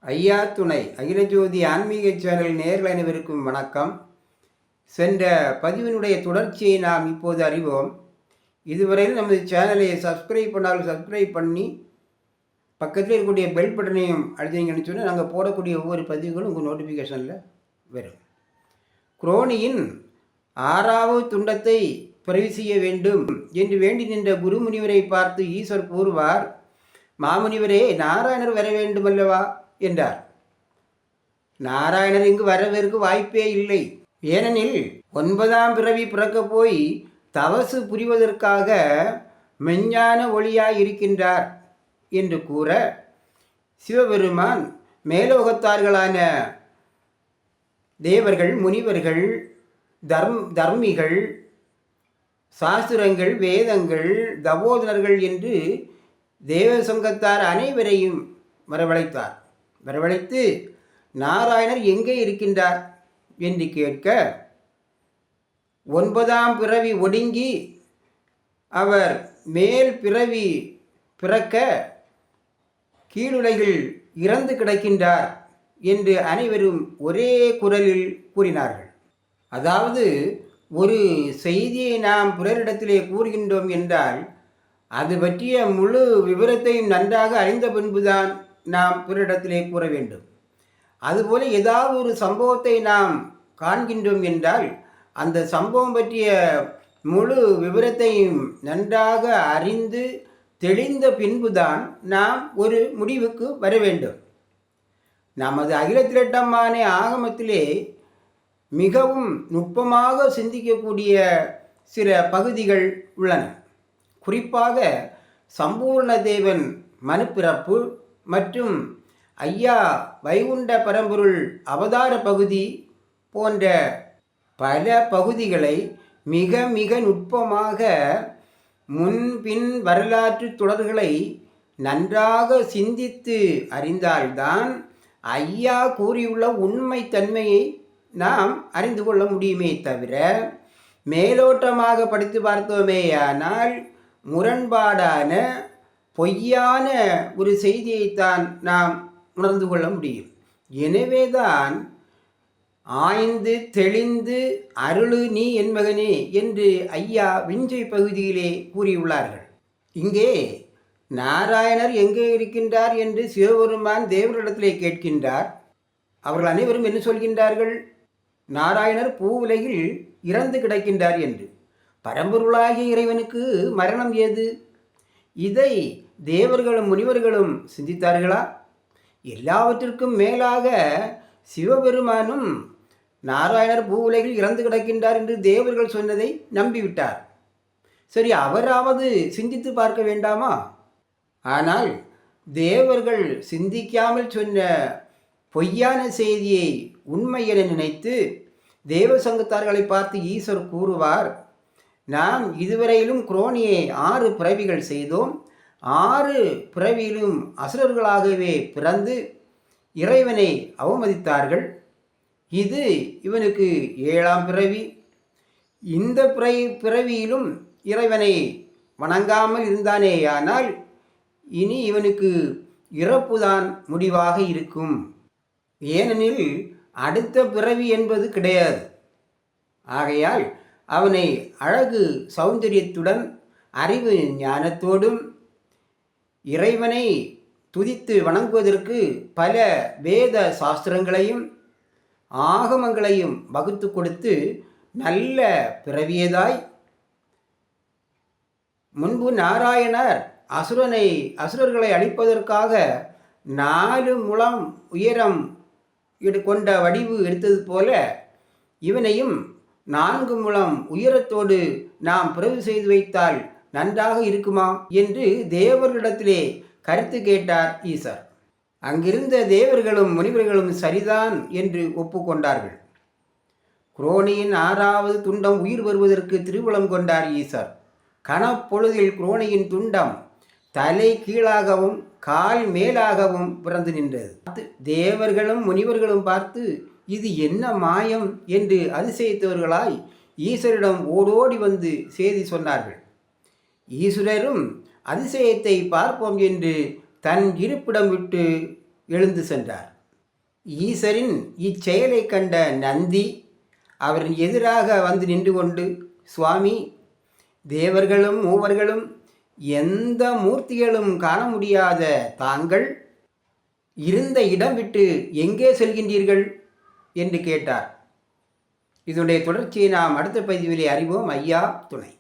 ஐயா துணை அகில ஜோதி ஆன்மீக சேனல் நேர்கள் அனைவருக்கும் வணக்கம். சென்ற பதிவினுடைய தொடர்ச்சியை நாம் இப்போது அறிவோம். இதுவரையில் நமது சேனலை சப்ஸ்கிரைப் பண்ணாலும் சப்ஸ்கிரைப் பண்ணி பக்கத்தில் இருக்கக்கூடிய பெல் பட்டனையும் அழுத்திங்கன்னு சொன்னால் நாங்கள் போடக்கூடிய ஒவ்வொரு பதிவுகளும் உங்கள் நோட்டிஃபிகேஷனில் வரும். குரோனியின் 6வது துண்டத்தை பிறவி செய்ய வேண்டும் என்று வேண்டி நின்ற குருமுனிவரை பார்த்து ஈஸ்வர் கூறுவார், மாமுனிவரே, நாராயணர் வர வேண்டுமல்லவா என்றார். நாராயணர் இங்கு வரவேற்கு வாய்ப்பே இல்லை. ஏனெனில் 9ஆம் பிறவி பிறக்கப் போய் தவசு புரிவதற்காக மெஞ்ஞான ஒளியாய் இருக்கின்றார் என்று கூற, சிவபெருமான் மேலோகத்தார்களான தேவர்கள், முனிவர்கள், தர்மிகள், சாஸ்திரங்கள், வேதங்கள், தபோதனர்கள் என்று தேவசங்கத்தார் அனைவரையும் வரவழைத்து நாராயணர் எங்கே இருக்கின்றார் என்று கேட்க, 9ஆம் பிறவி ஒடுங்கி அவர் மேல் பிறவி பிறக்க கீழுலகில் இறந்து கிடக்கின்றார் என்று அனைவரும் ஒரே குரலில் கூறினார்கள். அதாவது, ஒரு செய்தியை நாம் பிறரிடத்திலே கூறுகின்றோம் என்றால் அது பற்றிய முழு விவரத்தையும் நன்றாக அறிந்த பின்புதான் நாம் பிறரிடத்திலே கூற வேண்டும். அதுபோல ஏதாவது ஒரு சம்பவத்தை நாம் காண்கின்றோம் என்றால் அந்த சம்பவம் பற்றிய முழு விவரத்தையும் நன்றாக அறிந்து தெளிந்த பின்புதான் நாம் ஒரு முடிவுக்கு வர வேண்டும். நமது அகிலத்திரட்டமான ஆகமத்திலே மிகவும் நுட்பமாக சிந்திக்கக்கூடிய சில பகுதிகள் உள்ளன. குறிப்பாக சம்பூர்ண தேவன் மனுப்பிறப்பு மற்றும் ஐயா வைகுண்ட பரம்பொருள் அவதார பகுதி போன்ற பல பகுதிகளை மிக மிக நுட்பமாக முன்பின் வரலாற்று தொடர்களை நன்றாக சிந்தித்து அறிந்தால்தான் ஐயா கூறியுள்ள உண்மை தன்மையை நாம் அறிந்து கொள்ள முடியுமே தவிர மேலோட்டமாக படித்து பார்த்தோமேயானால் முரண்பாடான பொய்யான ஒரு செய்தியைத்தான் நாம் உணர்ந்து கொள்ள முடியும். எனவேதான் ஆய்ந்து தெளிந்து அருளு நீ என் மகனே என்று ஐயா விஞ்சை பகுதியிலே கூறியுள்ளார்கள். இங்கே நாராயணர் எங்கே இருக்கின்றார் என்று சிவபெருமான் தேவரிடத்திலே கேட்கின்றார். அவர்கள் அனைவரும் என்ன சொல்கின்றார்கள்? நாராயணர் பூவுலகில் இறந்து கிடக்கின்றார் என்று. பரம்பொருளாகிய இறைவனுக்கு மரணம் ஏது? இதை தேவர்களும் முனிவர்களும் சிந்தித்தார்களா? எல்லாவற்றிற்கும் மேலாக சிவபெருமானும் நாராயணர் பூவுலகில் இறந்து கிடக்கின்றார் என்று தேவர்கள் சொன்னதை நம்பிவிட்டார். சரி, அவராவது சிந்தித்து பார்க்க வேண்டாமா? ஆனால் தேவர்கள் சிந்திக்காமல் சொன்ன பொய்யான செய்தியை உண்மை என நினைத்து தேவ சங்கத்தார்களை பார்த்து ஈஸ்வர் கூறுவார், நாம் இதுவரையிலும் குரோனியை 6 பிறவிகள் செய்தோம். 6 பிறவியிலும் அசுரர்களாகவே பிறந்து இறைவனை அவமதித்தார்கள். இது இவனுக்கு 7ஆம் பிறவி. இந்த பிறவியிலும் இறைவனை வணங்காமல் இருந்தானேயானால் இனி இவனுக்கு இறப்புதான் முடிவாக இருக்கும். ஏனெனில் அடுத்த பிறவி என்பது கிடையாது. ஆகையால் அவனை அழகு சௌந்தரியத்துடன் அறிவு ஞானத்தோடும் இறைவனை துதித்து வணங்குவதற்கு பல வேத சாஸ்திரங்களையும் ஆகமங்களையும் வகுத்து கொடுத்து நல்ல பிறவியதாய், முன்பு நாராயணர் அசுரர்களை அழிப்பதற்காக 4 முழம் உயரம் கொண்ட வடிவு எடுத்தது போல இவனையும் 4 முழம் உயரத்தோடு நாம் பிறகு செய்து வைத்தால் நன்றாக இருக்குமா என்று தேவர்களிடத்திலே கருத்து கேட்டார் ஈசர். அங்கிருந்த தேவர்களும் முனிவர்களும் சரிதான் என்று ஒப்புக்கொண்டார்கள். குரோனியின் 6வது துண்டம் உயிர் வருவதற்கு திருவுளம் கொண்டார் ஈசர். கணப்பொழுதில் குரோனியின் துண்டம் தலை கீழாகவும் கால் மேலாகவும் பிறந்து நின்றது. தேவர்களும் முனிவர்களும் பார்த்து இது என்ன மாயம் என்று அதிசயித்தவர்களாய் ஈஸ்வரிடம் ஓடோடி வந்து செய்தி சொன்னார்கள். ஈஸ்வரரும் அதிசயத்தை பார்ப்போம் என்று தன் இருப்பிடம் விட்டு எழுந்து சென்றார். ஈசரின் இச்செயலை கண்ட நந்தி அவரின் எதிராக வந்து நின்று கொண்டு, சுவாமி, தேவர்களும் மூவர்களும் எந்த மூர்த்திகளும் காண முடியாத தாங்கள் இருந்த இடம் விட்டு எங்கே செல்கின்றீர்கள் என்று கேட்டார். இதனுடைய தொடர்ச்சியை நாம் அடுத்த பதிவிலே அறிவோம். ஐயா துணை.